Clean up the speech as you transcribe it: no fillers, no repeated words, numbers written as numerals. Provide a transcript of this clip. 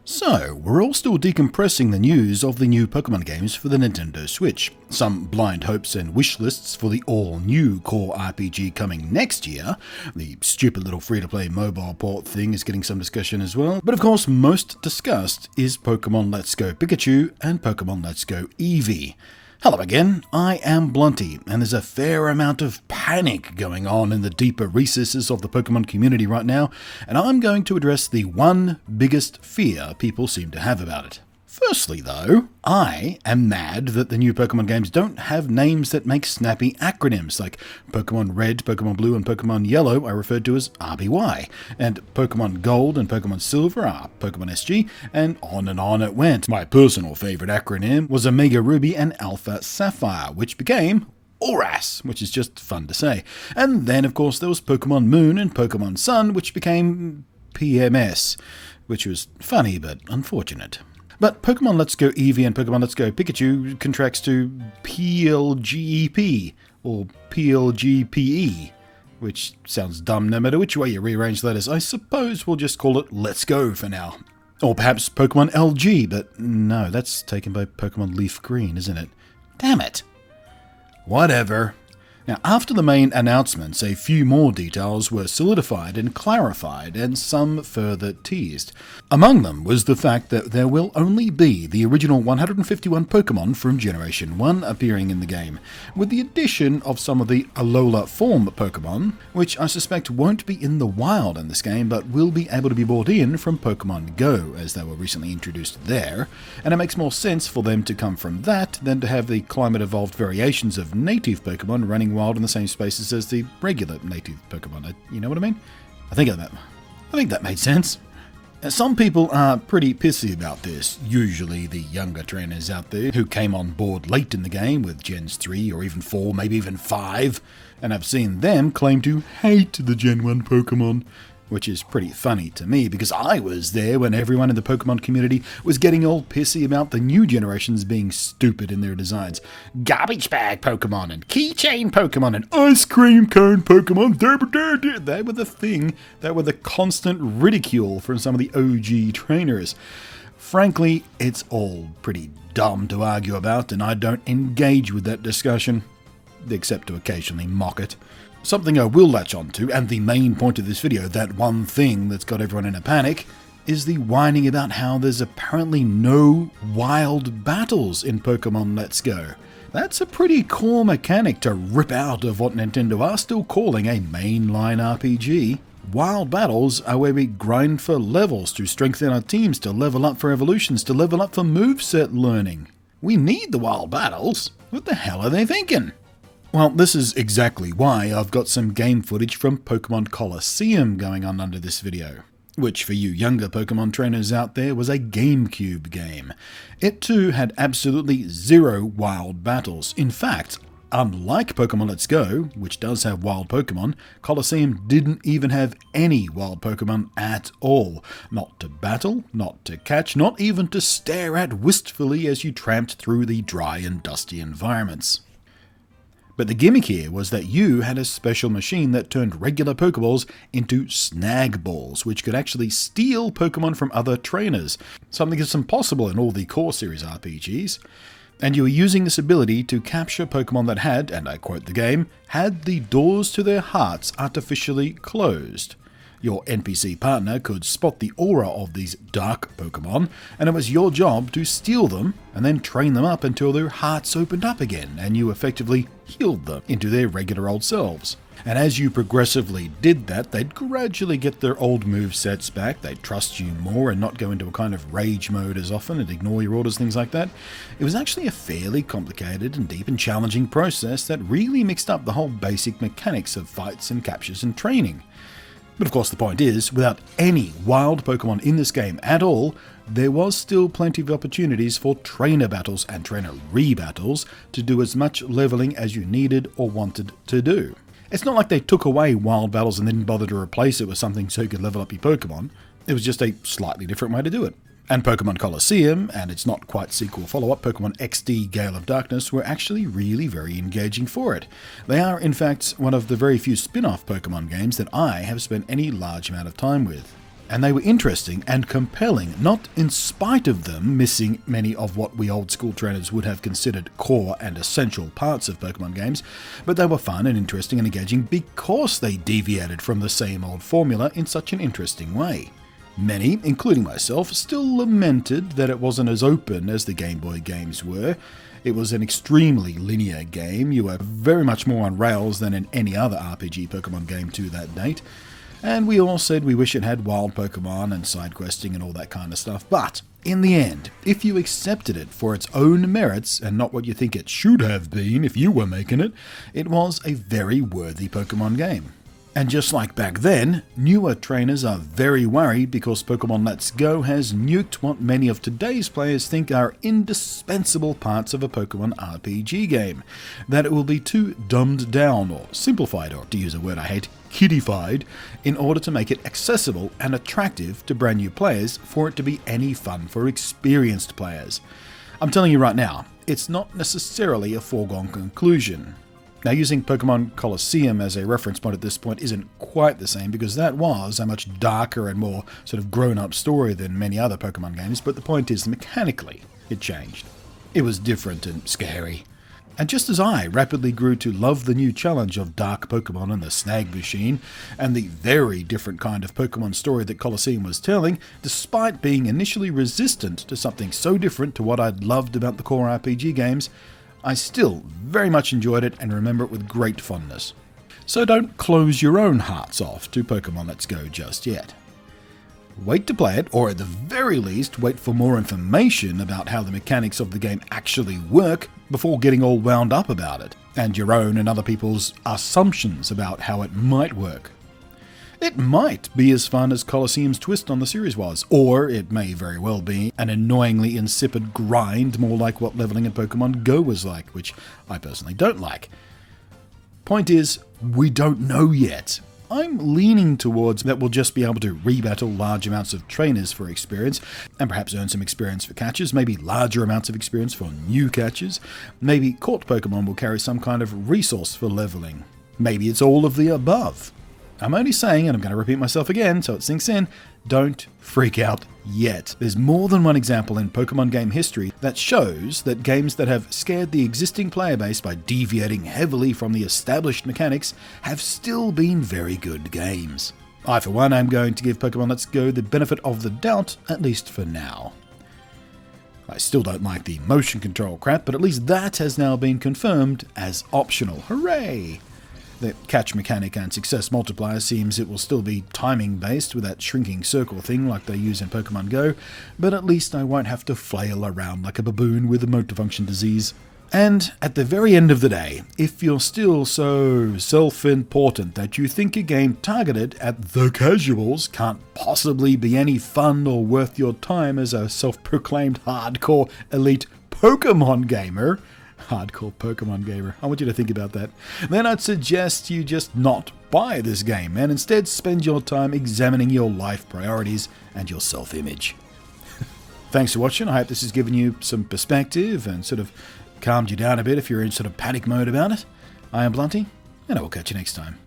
So, we're all still decompressing the news of the new Pokemon games for the Nintendo Switch. Some blind hopes and wish lists for the all-new core RPG coming next year. The stupid little free-to-play mobile port thing is getting some discussion as well. But of course, most discussed is Pokemon Let's Go Pikachu and Pokemon Let's Go Eevee. Hello again, I am Blunty, and there's a fair amount of panic going on in the deeper recesses of the Pokemon community right now, and I'm going to address the one biggest fear people seem to have about it. Firstly though, I am mad that the new Pokemon games don't have names that make snappy acronyms, like Pokemon Red, Pokemon Blue and Pokemon Yellow are referred to as RBY, and Pokemon Gold and Pokemon Silver are Pokemon SG, and on it went. My personal favourite acronym was Omega Ruby and Alpha Sapphire, which became ORAS, which is just fun to say. And then of course there was Pokemon Moon and Pokemon Sun, which became PMS, which was funny but unfortunate. But Pokemon Let's Go Eevee and Pokemon Let's Go Pikachu contracts to PLGEP, or PLGPE, which sounds dumb no matter which way you rearrange letters. I suppose we'll just call it Let's Go for now. Or perhaps Pokemon LG, but no, that's taken by Pokemon Leaf Green, isn't it? Damn it! Whatever. Now, after the main announcements, a few more details were solidified and clarified, and some further teased. Among them was the fact that there will only be the original 151 Pokemon from Generation 1 appearing in the game, with the addition of some of the Alola form Pokemon, which I suspect won't be in the wild in this game, but will be able to be brought in from Pokemon Go, as they were recently introduced there, and it makes more sense for them to come from that than to have the climate-evolved variations of native Pokemon running wild in the same spaces as the regular native Pokemon. You know what I mean? I think that made sense. Some people are pretty pissy about this, usually the younger trainers out there who came on board late in the game with Gens 3 or even 4, maybe even 5, and I've seen them claim to hate the Gen 1 Pokemon, which is pretty funny to me because I was there when everyone in the Pokemon community was getting all pissy about the new generations being stupid in their designs. Garbage bag Pokemon and keychain Pokemon and ice cream cone Pokemon, they were the thing that were the constant ridicule from some of the OG trainers. Frankly, it's all pretty dumb to argue about, and I don't engage with that discussion, except to occasionally mock it. Something I will latch onto, and the main point of this video, that one thing that's got everyone in a panic, is the whining about how there's apparently no wild battles in Pokemon Let's Go. That's a pretty core mechanic to rip out of what Nintendo are still calling a mainline RPG. Wild battles are where we grind for levels to strengthen our teams, to level up for evolutions, to level up for moveset learning. We need the wild battles. What the hell are they thinking? Well, this is exactly why I've got some game footage from Pokemon Colosseum going on under this video, which for you younger Pokemon trainers out there was a GameCube game. It too had absolutely zero wild battles. In fact, unlike Pokemon Let's Go, which does have wild Pokemon, Colosseum didn't even have any wild Pokemon at all. Not to battle, not to catch, not even to stare at wistfully as you tramped through the dry and dusty environments. But the gimmick here was that you had a special machine that turned regular Pokeballs into snag balls, which could actually steal Pokemon from other trainers, something that's impossible in all the core series RPGs. And you were using this ability to capture Pokemon that had, and I quote the game, had the doors to their hearts artificially closed. Your NPC partner could spot the aura of these dark Pokemon, and it was your job to steal them and then train them up until their hearts opened up again and you effectively healed them into their regular old selves. And as you progressively did that, they'd gradually get their old movesets back, they'd trust you more and not go into a kind of rage mode as often and ignore your orders, things like that. It was actually a fairly complicated and deep and challenging process that really mixed up the whole basic mechanics of fights and captures and training. But of course the point is, without any wild Pokemon in this game at all, there was still plenty of opportunities for trainer battles and trainer re-battles to do as much leveling as you needed or wanted to do. It's not like they took away wild battles and didn't bother to replace it with something so you could level up your Pokemon. It was just a slightly different way to do it. And Pokemon Colosseum, and its not quite sequel follow-up, Pokemon XD Gale of Darkness, were actually really very engaging for it. They are, in fact, one of the very few spin-off Pokemon games that I have spent any large amount of time with. And they were interesting and compelling, not in spite of them missing many of what we old school trainers would have considered core and essential parts of Pokemon games, but they were fun and interesting and engaging because they deviated from the same old formula in such an interesting way. Many, including myself, still lamented that it wasn't as open as the Game Boy games were. It was an extremely linear game. You were very much more on rails than in any other RPG Pokemon game to that date. And we all said we wish it had wild Pokemon and side questing and all that kind of stuff. But in the end, if you accepted it for its own merits and not what you think it should have been if you were making it, it was a very worthy Pokemon game. And just like back then, newer trainers are very worried because Pokemon Let's Go has nuked what many of today's players think are indispensable parts of a Pokemon RPG game. That it will be too dumbed down or simplified, or to use a word I hate, kiddified, in order to make it accessible and attractive to brand new players for it to be any fun for experienced players. I'm telling you right now, it's not necessarily a foregone conclusion. Now, using Pokemon Colosseum as a reference point at this point isn't quite the same because that was a much darker and more sort of grown-up story than many other Pokemon games, but the point is, mechanically, it changed. It was different and scary. And just as I rapidly grew to love the new challenge of Dark Pokemon and the Snag Machine, and the very different kind of Pokemon story that Colosseum was telling, despite being initially resistant to something so different to what I'd loved about the core RPG games, I still very much enjoyed it and remember it with great fondness. So don't close your own hearts off to Pokemon Let's Go just yet. Wait to play it, or at the very least, wait for more information about how the mechanics of the game actually work before getting all wound up about it, and your own and other people's assumptions about how it might work. It might be as fun as Colosseum's twist on the series was, or it may very well be an annoyingly insipid grind more like what leveling in Pokemon Go was like, which I personally don't like. Point is, we don't know yet. I'm leaning towards that we'll just be able to rebattle large amounts of trainers for experience, and perhaps earn some experience for catchers, maybe larger amounts of experience for new catchers. Maybe caught Pokemon will carry some kind of resource for leveling. Maybe it's all of the above. I'm only saying, and I'm going to repeat myself again so it sinks in, don't freak out yet. There's more than one example in Pokemon game history that shows that games that have scared the existing player base by deviating heavily from the established mechanics have still been very good games. I, for one, am going to give Pokemon Let's Go the benefit of the doubt, at least for now. I still don't like the motion control crap, but at least that has now been confirmed as optional. Hooray! The catch mechanic and success multiplier seems it will still be timing based with that shrinking circle thing like they use in Pokemon Go, but at least I won't have to flail around like a baboon with a motor function disease. And at the very end of the day, if you're still so self-important that you think a game targeted at the casuals can't possibly be any fun or worth your time as a self-proclaimed hardcore elite Pokemon gamer, hardcore Pokemon gamer, I want you to think about that, then I'd suggest you just not buy this game and instead spend your time examining your life priorities and your self-image. Thanks for watching. I hope this has given you some perspective and sort of calmed you down a bit if you're in sort of panic mode about it. I am Blunty, and I will catch you next time.